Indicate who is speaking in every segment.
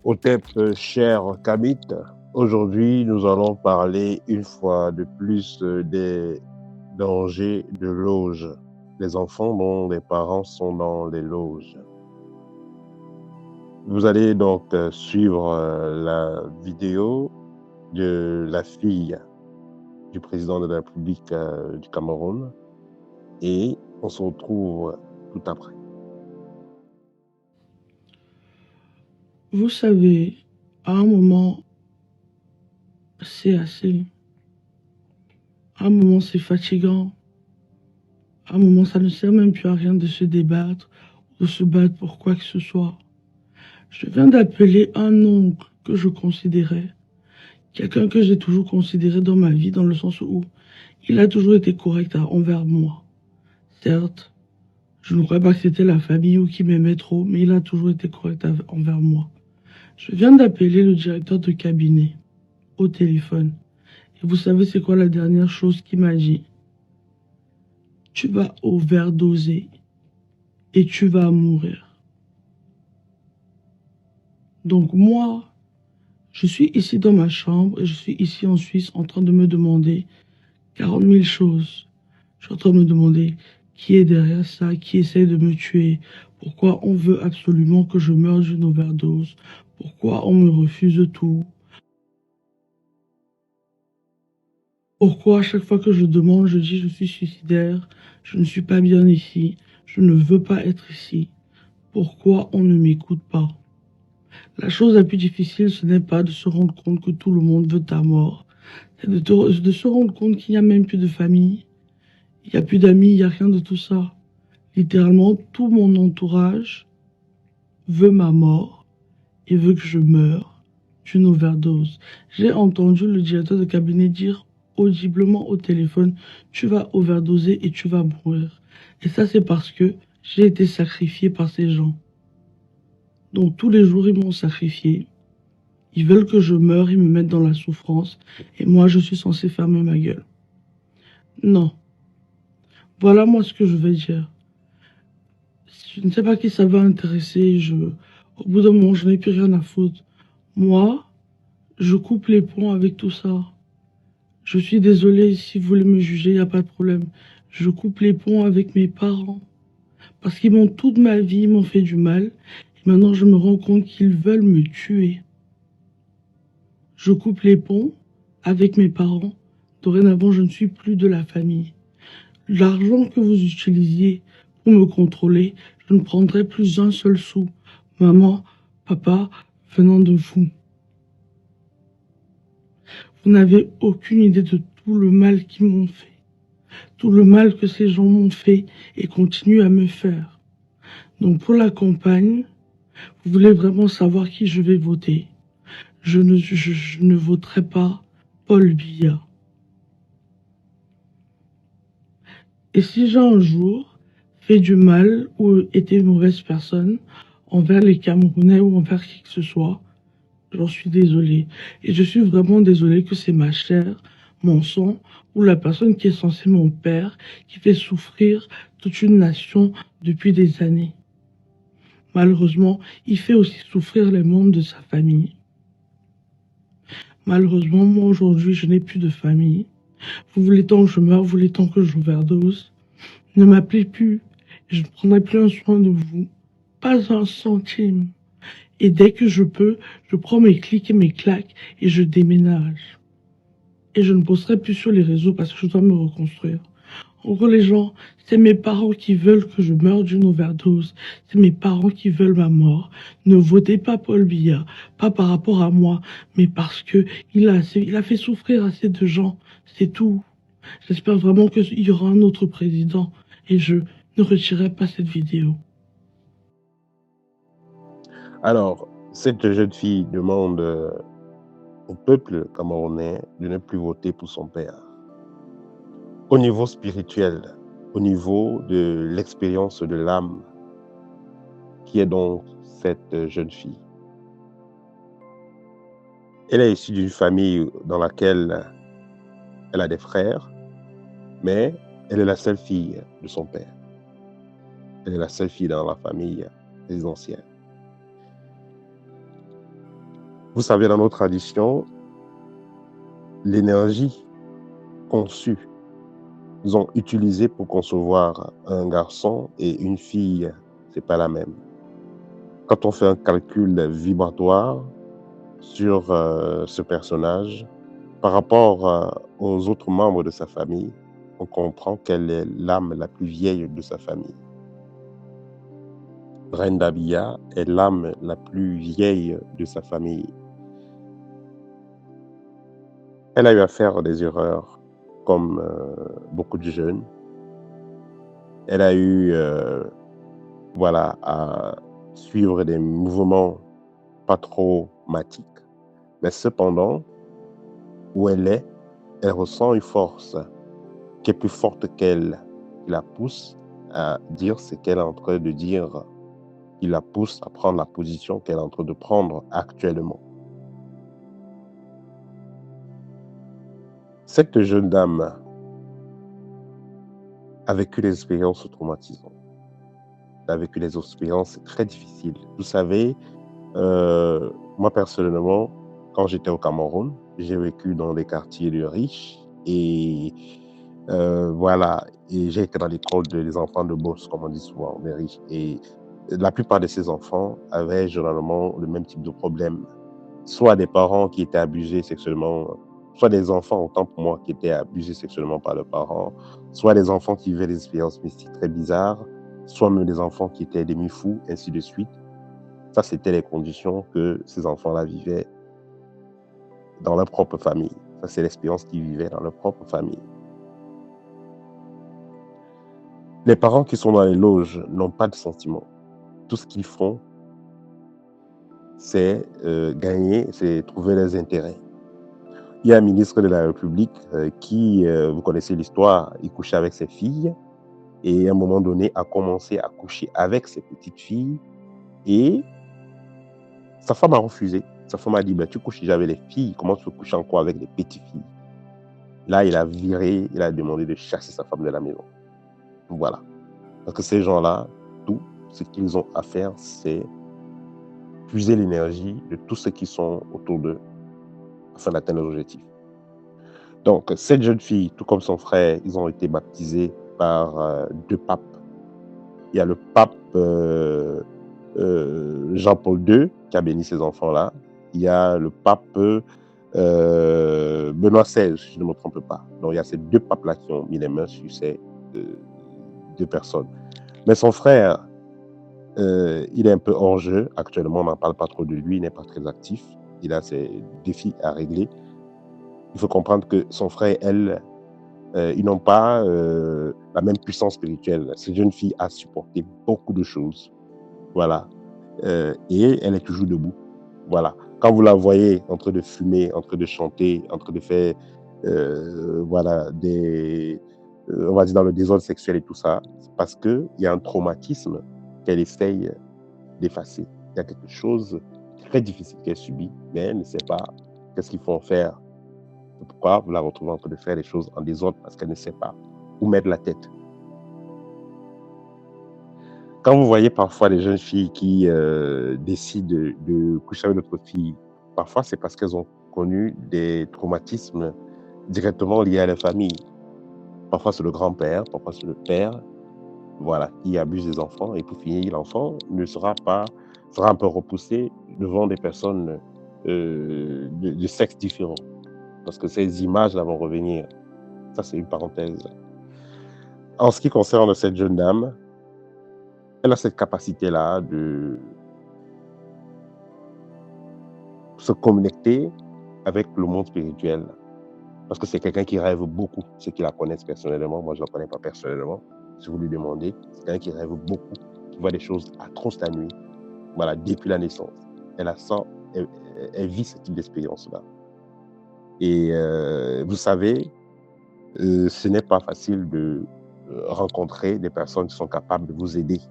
Speaker 1: Hotep, cher Kamit, aujourd'hui nous allons parler une fois de plus des dangers de loge. Les enfants dont les parents sont dans les loges. Vous allez donc suivre la vidéo de la fille du président de la République du Cameroun et on se retrouve tout après.
Speaker 2: Vous savez, à un moment, c'est assez. À un moment, c'est fatigant. À un moment, ça ne sert même plus à rien de se débattre, de se battre pour quoi que ce soit. Je viens d'appeler un oncle que je considérais, quelqu'un que j'ai toujours considéré dans ma vie, dans le sens où il a toujours été correct envers moi. Certes, je ne crois pas que c'était la famille ou qui m'aimait trop, mais il a toujours été correct envers moi. Je viens d'appeler le directeur de cabinet au téléphone. Et vous savez c'est quoi la dernière chose qu'il m'a dit? Tu vas overdoser et tu vas mourir. Donc moi, je suis ici dans ma chambre et je suis ici en Suisse en train de me demander 40 000 choses. Je suis en train de me demander qui est derrière ça, qui essaie de me tuer, pourquoi on veut absolument que je meure d'une overdose, pourquoi on me refuse tout, pourquoi à chaque fois que je demande, je dis je suis suicidaire, je ne suis pas bien ici, je ne veux pas être ici. Pourquoi on ne m'écoute pas? La chose la plus difficile, ce n'est pas de se rendre compte que tout le monde veut ta mort. C'est de se rendre compte qu'il n'y a même plus de famille, il n'y a plus d'amis, il n'y a rien de tout ça. Littéralement, tout mon entourage veut ma mort et veut que je meure d'une overdose. J'ai entendu le directeur de cabinet dire audiblement au téléphone, tu vas overdoser et tu vas mourir. Et ça, c'est parce que j'ai été sacrifié par ces gens. Donc tous les jours, ils m'ont sacrifié. Ils veulent que je meure, ils me mettent dans la souffrance. Et moi, je suis censé fermer ma gueule. Non. Voilà moi ce que je vais dire. Je ne sais pas qui ça va intéresser. Au bout d'un moment, je n'ai plus rien à foutre. Moi, je coupe les ponts avec tout ça. Je suis désolée si vous voulez me juger, il n'y a pas de problème. Je coupe les ponts avec mes parents. Parce qu'ils m'ont toute ma vie, ils m'ont fait du mal. Et maintenant, je me rends compte qu'ils veulent me tuer. Je coupe les ponts avec mes parents. Dorénavant, je ne suis plus de la famille. L'argent que vous utilisiez pour me contrôler, je ne prendrai plus un seul sou. Maman, papa, venant de vous. Vous n'avez aucune idée de tout le mal qu'ils m'ont fait. Tout le mal que ces gens m'ont fait et continuent à me faire. Donc pour la campagne, vous voulez vraiment savoir qui je vais voter. Je ne voterai pas Paul Biya. Et si j'ai un jour fait du mal ou été une mauvaise personne envers les Camerounais ou envers qui que ce soit, j'en suis désolée. Et je suis vraiment désolée que c'est ma chair, mon sang, ou la personne qui est censée mon père, qui fait souffrir toute une nation depuis des années. Malheureusement, il fait aussi souffrir les membres de sa famille. Malheureusement, moi aujourd'hui, je n'ai plus de famille. Vous voulez tant que je meure, vous voulez tant que j'overdose. Ne m'appelez plus, je ne prendrai plus un soin de vous. Pas un centime. Et dès que je peux, je prends mes clics et mes claques et je déménage. Et je ne posterai plus sur les réseaux parce que je dois me reconstruire. En gros, les gens, c'est mes parents qui veulent que je meure d'une overdose. C'est mes parents qui veulent ma mort. Ne votez pas Paul Biya, pas par rapport à moi, mais parce que il a fait souffrir assez de gens. C'est tout. J'espère vraiment qu'il y aura un autre président. Et je ne retirerai pas cette vidéo.
Speaker 1: Alors, cette jeune fille demande au peuple camerounais de ne plus voter pour son père. Au niveau spirituel, au niveau de l'expérience de l'âme, qui est donc cette jeune fille. Elle est issue d'une famille dans laquelle elle a des frères, mais elle est la seule fille de son père. Elle est la seule fille dans la famille résidentielle. Vous savez, dans nos traditions, l'énergie conçue, ils ont utilisé pour concevoir un garçon et une fille, c'est pas la même. Quand on fait un calcul vibratoire sur ce personnage, par rapport aux autres membres de sa famille, on comprend quelle est l'âme la plus vieille de sa famille. Brenda Bia est l'âme la plus vieille de sa famille. Elle a eu à faire des erreurs, comme beaucoup de jeunes. Elle a eu voilà, à suivre des mouvements pas trop matiques. Mais cependant, où elle ressent une force qui est plus forte qu'elle, qui la pousse à dire ce qu'elle est en train de dire, qui la pousse à prendre la position qu'elle est en train de prendre actuellement. Cette jeune dame a vécu des expériences traumatisantes, a vécu des expériences très difficiles. Vous savez, moi personnellement, quand j'étais au Cameroun, j'ai vécu dans des quartiers de riches et voilà, et j'ai été dans l'école des enfants de boss, comme on dit souvent, des riches. Et la plupart de ces enfants avaient généralement le même type de problème. Soit des parents qui étaient abusés sexuellement, soit des enfants, autant pour moi, qui étaient abusés sexuellement par leurs parents, soit des enfants qui vivaient des expériences mystiques très bizarres, soit même des enfants qui étaient demi-fous, ainsi de suite. Ça, c'était les conditions que ces enfants-là vivaient dans leur propre famille. Ça, c'est l'expérience qu'ils vivaient dans leur propre famille. Les parents qui sont dans les loges n'ont pas de sentiments. Tout ce qu'ils font, c'est gagner, c'est trouver les intérêts. Il y a un ministre de la République qui, vous connaissez l'histoire, il couchait avec ses filles et à un moment donné a commencé à coucher avec ses petites filles et sa femme a refusé. Sa femme a dit, tu couches déjà avec les filles, comment tu peux coucher encore avec les petites filles? Là, il a viré, il a demandé de chasser sa femme de la maison. Voilà. Parce que ces gens-là, tout ce qu'ils ont à faire, c'est puiser l'énergie de tous ceux qui sont autour d'eux afin d'atteindre leurs objectifs. Donc, cette jeune fille, tout comme son frère, ils ont été baptisés par deux papes. Il y a le pape Jean-Paul II qui a béni ces enfants-là. Il y a le pape Benoît XVI, si je ne me trompe pas. Donc, il y a ces deux papes-là qui ont mis les mains sur ces deux personnes. Mais son frère, il est un peu hors jeu. Actuellement, on n'en parle pas trop de lui, il n'est pas très actif. Il a ses défis à régler. Il faut comprendre que son frère et elle, ils n'ont pas la même puissance spirituelle. Cette jeune fille a supporté beaucoup de choses. Voilà. Et elle est toujours debout. Voilà. Quand vous la voyez en train de fumer, en train de chanter, en train de faire, voilà, on va dire dans le désordre sexuel et tout ça, c'est parce qu'il y a un traumatisme qu'elle essaye d'effacer. Il y a quelque chose de très difficile qu'elle subit, mais elle ne sait pas qu'est-ce qu'il faut en faire. C'est pourquoi vous la retrouvez en train de faire les choses en désordre parce qu'elle ne sait pas où mettre la tête. Quand vous voyez parfois des jeunes filles qui décident de coucher avec d'autres filles, parfois c'est parce qu'elles ont connu des traumatismes directement liés à la famille. Parfois c'est le grand-père, parfois c'est le père, voilà, qui abuse des enfants. Et pour finir, l'enfant sera un peu repoussé devant des personnes de sexe différent. Parce que ces images-là vont revenir. Ça, c'est une parenthèse. En ce qui concerne cette jeune dame, elle a cette capacité-là de se connecter avec le monde spirituel. Parce que c'est quelqu'un qui rêve beaucoup. Ceux qui la connaissent personnellement, moi je ne la connais pas personnellement. Si vous lui demandez, c'est quelqu'un qui rêve beaucoup, qui voit des choses atroces la nuit. Voilà, depuis la naissance. Elle vit ce type d'expérience-là. Et vous savez, ce n'est pas facile de rencontrer des personnes qui sont capables de vous aider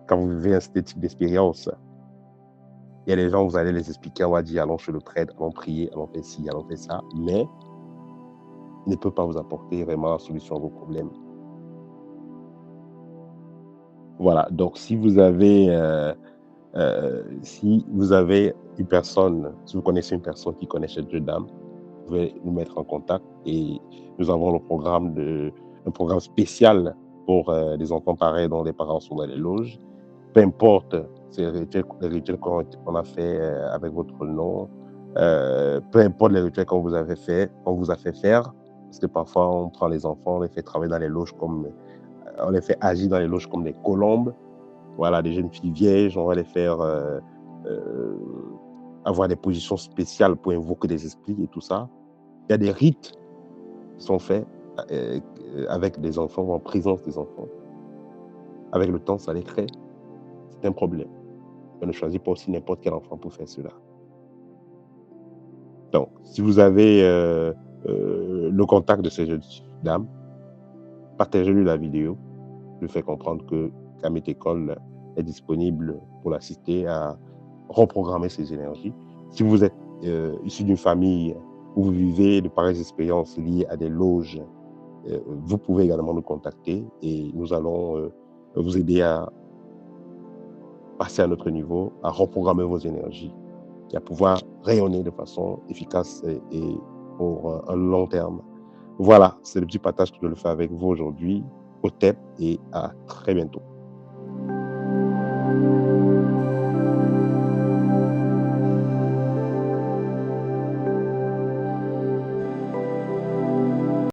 Speaker 1: quand vous vivez ce type d'expérience. Il y a des gens, vous allez les expliquer, on va dire, allons chez le prêtre, allons prier, allons faire ci, allons faire ça, mais il ne peut pas vous apporter vraiment la solution à vos problèmes. Voilà, donc si vous avez Si vous avez une personne, si vous connaissez une personne qui connaît cette jeune dame, vous pouvez nous mettre en contact et nous avons un programme spécial pour des enfants pareils dont les parents sont dans les loges. Peu importe les rituels qu'on a fait avec votre nom, peu importe les rituels qu'on vous a fait faire, parce que parfois on prend les enfants, on les fait travailler dans les loges on les fait agir dans les loges comme des colombes. Voilà, des jeunes filles vierges, on va les faire euh, avoir des positions spéciales pour invoquer des esprits et tout ça. Il y a des rites qui sont faits euh, avec des enfants ou en présence des enfants. Avec le temps, ça les crée. C'est un problème. On ne choisit pas aussi n'importe quel enfant pour faire cela. Donc, si vous avez le contact de ces jeunes dames, partagez-lui la vidéo. Lui fait comprendre que Kamit École est disponible pour l'assister à reprogrammer ses énergies. Si vous êtes issu d'une famille où vous vivez de pareilles expériences liées à des loges, vous pouvez également nous contacter et nous allons vous aider à passer à un autre niveau, à reprogrammer vos énergies et à pouvoir rayonner de façon efficace et pour un long terme. Voilà, c'est le petit partage que je le fais avec vous aujourd'hui au TEP et à très bientôt.